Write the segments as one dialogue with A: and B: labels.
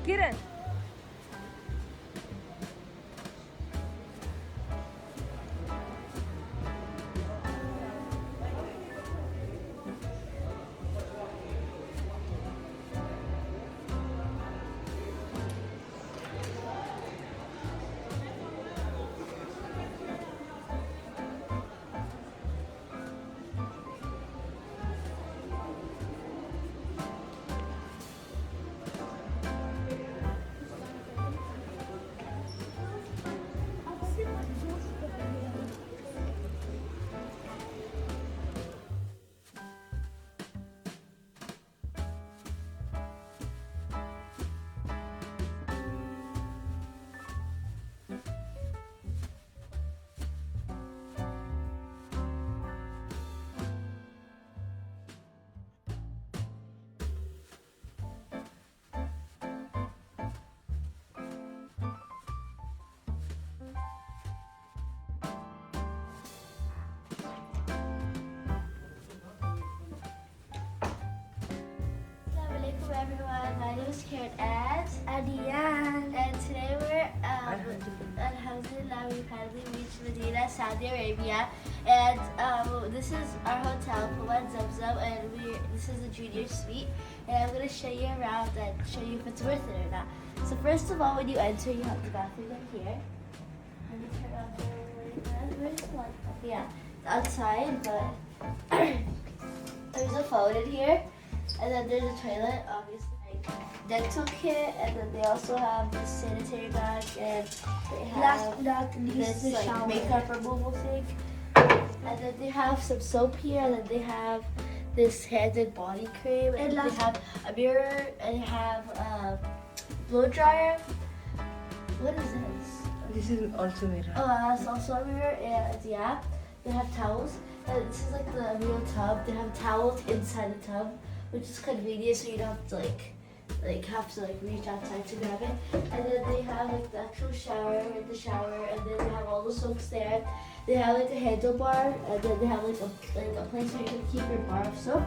A: Kiran.
B: Assalamualaikum everyone. My name is Karen and
C: Adiyan.
B: today we're Alhamdulillah we finally reached Medina, Saudi Arabia, and this is our hotel, Puwan Zamzam, and this is the junior suite, and I'm gonna show you around and show you if it's worth it or not. So first of all, when you enter, you have the bathroom in here. Let me turn on where's the one? Yeah, it's outside, but there's a phone in here. And then there's a toilet, obviously, like dental kit, and then they also have this sanitary bag, and they
C: Last
B: have
C: but not least,
B: this
C: the
B: like
C: shower.
B: makeup removal thing. And then they have some soap here, and then they have this hand and body cream, and
C: And
B: they
C: last-
B: have a mirror, and they have a blow dryer. What is this?
A: This is also mirror.
B: Oh, it's also a mirror, and yeah, they have towels. And this is like the real tub. They have towels inside the tub, which is convenient, so you don't have to reach outside to grab it. And then they have like the actual shower in the shower, and then they have all the soaps there. They have like a handlebar, and then they have like a place where you can keep your bar of soap.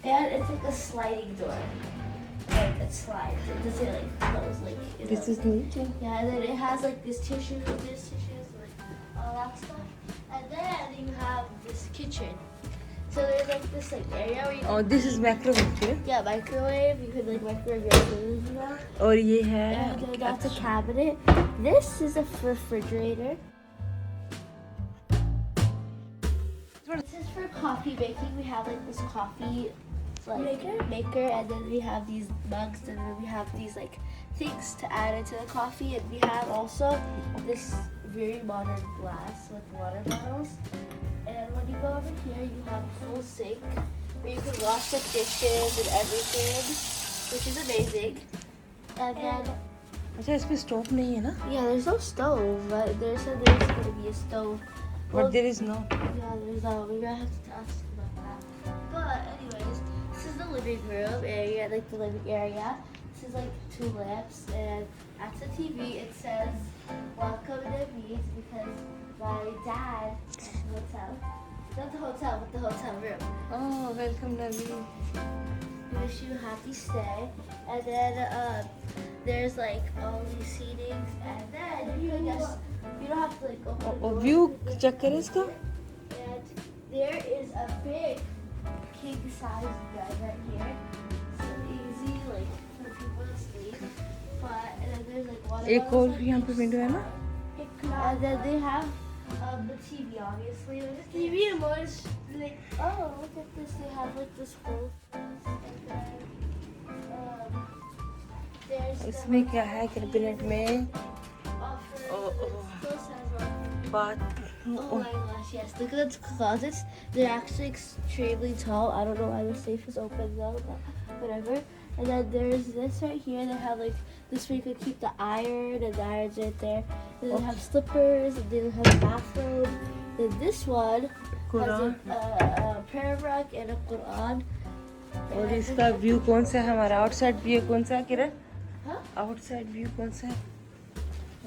B: And it's like a sliding door. Like it slides. It doesn't like close like
A: This is neat.
B: yeah, and then it has like this tissues, like all that stuff. And then you have this kitchen. So there's like this like area where you can
A: Oh, this is microwave.
B: yeah, microwave. You could like microwave your food, you know.
A: और ये है.
B: And then that's a cabinet. This is a refrigerator. This is for coffee making. We have like this coffee maker, and then we have these mugs, and then we have these like things to add into the coffee, and we have also this very modern glass with water bottles. And when you go over here, you have a full sink where you can wash the dishes and everything, which is amazing. And then
A: अच्छा इस पे stove नहीं है ना?
B: yeah, there's no stove, but there's gonna be a stove.
A: But there is no.
B: Yeah, there's no. We're gonna have to ask about that. But anyways, this is the living room area, like the living area. This is like two lamps, and at the TV it says "Welcome to the beach" because my dad at the hotel, not the hotel, but the hotel room.
A: Oh, welcome Navi.
B: We wish you a happy stay. And then there's like all these seatings, and then you can just you don't have to like open the door.
A: View check करे इसका.
B: And there is a big king size bed right here. So easy like for people to sleep. But and then there's like water
A: एक और
B: bottles
A: भी यहाँ पे window है ना?
B: and then they have the TV obviously. There's a TV and more like oh look at this, they have like this whole and then there's the
A: इसमें क्या है कैबिनेट में?
B: offer.
A: Oh,
B: It
A: oh.
B: still says offer.
A: बात.
B: Oh my gosh, yes. Look at the closets. They're actually extremely tall. I don't know why the safe is open though, but whatever. And then there's this right here. They have like this where you can keep the iron, and the iron's right there. And they have slippers, and they have a bathrobe. Then this one
A: Quran.
B: has a prayer rug and a Quran.
A: और इसका view कौन सा है हमारा? Outside view कौन सा है किरण?
B: Huh?
A: Outside view कौन सा है?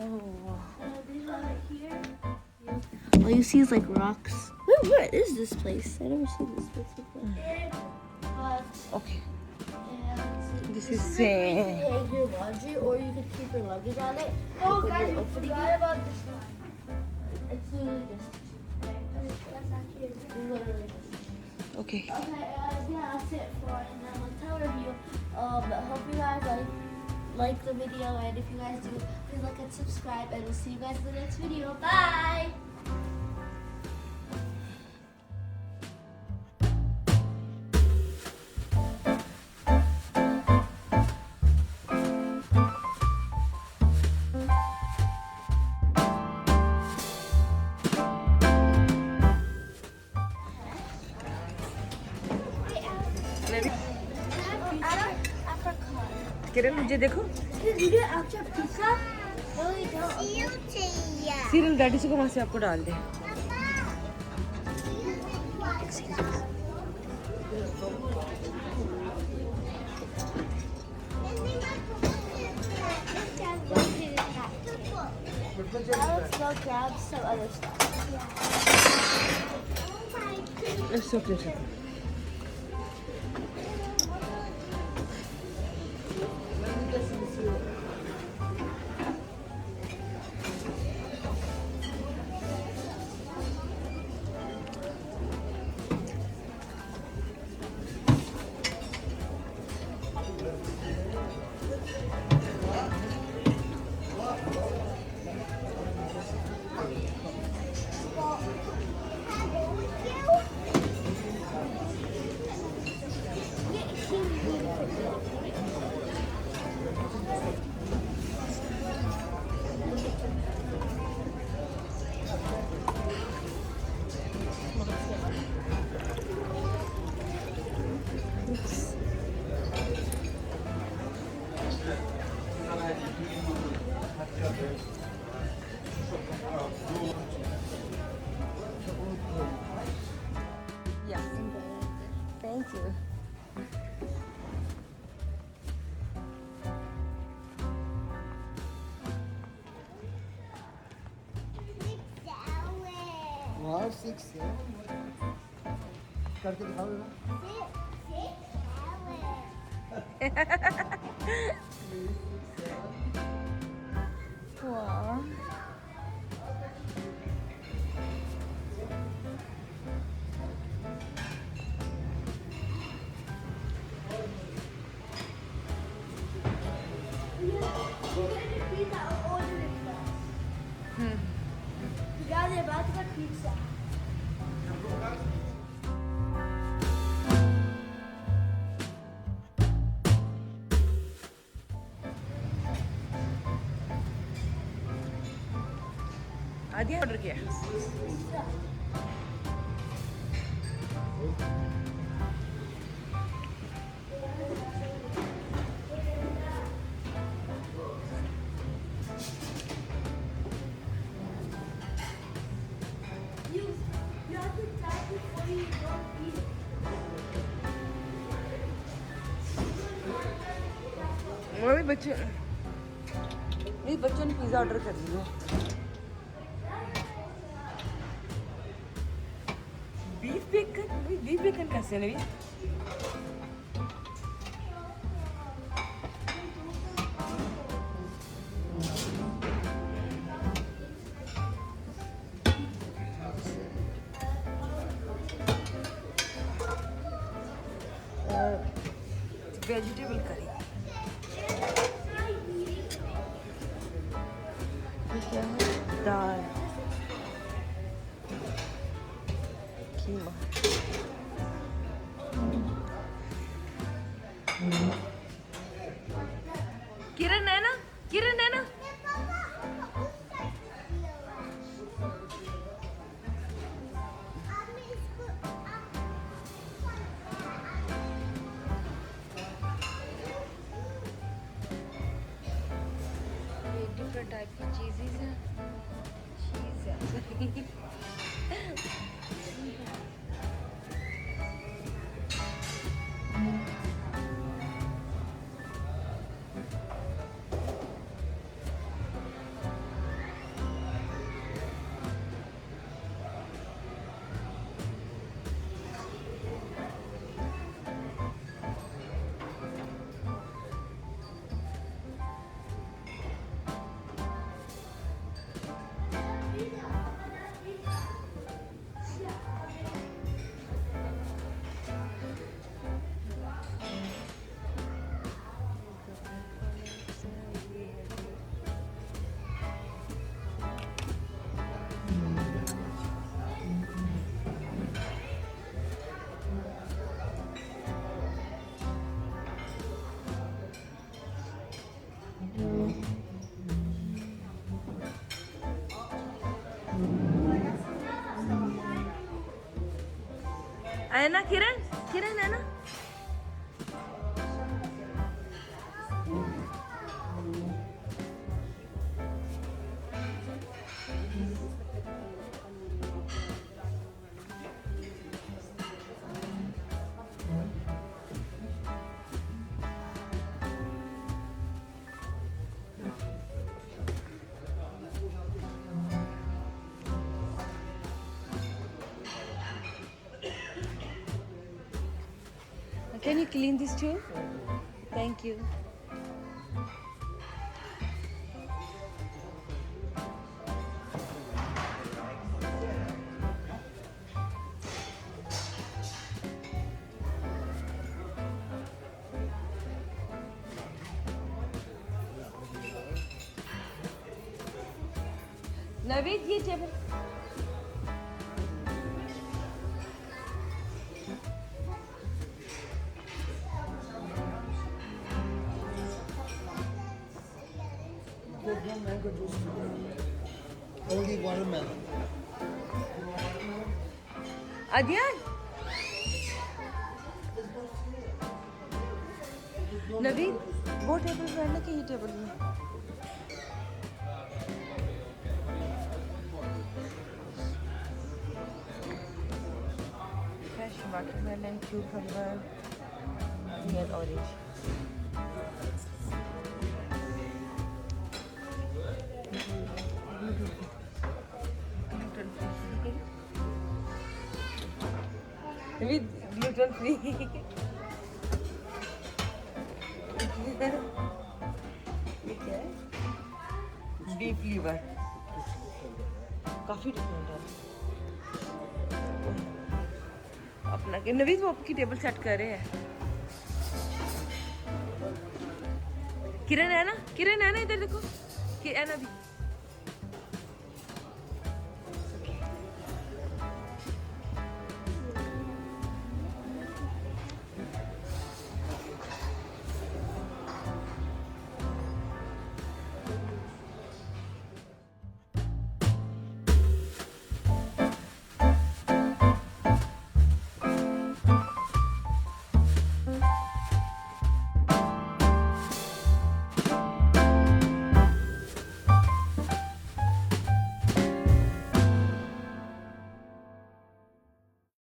A: Oh.
B: These one right here. All you see is like rocks. Where is this place? I never seen this place before. But
A: Okay.
B: And
A: This is
B: where you
A: same.
B: can hang your laundry, or you can keep your luggage on it.
C: Oh,
B: Open
C: guys,
B: it,
C: we
B: open it.
C: forgot about this one.
B: It's literally just
C: That's not here.
B: literally.
A: Okay.
B: Okay, yeah, that's it for the hotel review. Hope you guys like the video, and if you guys do, please like and subscribe, and we'll see you guys in the next video. Bye!
A: किरण मुझे देखो
C: Did you get extra pizza?
B: No, we don't.
A: Serial गाड़ी से को वहाँ से आपको डाल दे.
B: Now let's go grab some other stuff.
A: It's okay, it's okay. Yeah. Thank you.
D: Wow, 6 है करके दिखाओ जरा
A: Wow.
C: Yeah, they're about to get pizza.
A: Adiya order किया.
C: You have to tap before you don't eat it.
A: मेरे बच्चे ने pizza order कर लिया. बीफ बेकन कैसे है नवी? Vegetable curry. ये क्या है? दाल कीमा. किरण है ना? किरण है ना? डिफरेंट टाइप की चीज़ें हैं. चीज़ है ना किरण? किरण है ना? Can you clean this too? Thank you. Naveed, ये table
D: There's no mango juice today. Only watermelon.
A: अध्ययन नवीन वो टेबल पे बैठना कि ये टेबल में fresh watermelon cucumber and orange with gluten free ठीक है बीफ लीवर काफी डिफरेंट है अपना के नवीद वो आपकी टेबल सेट कर रहे हैं किरण है ना इधर देखो कि है ना भी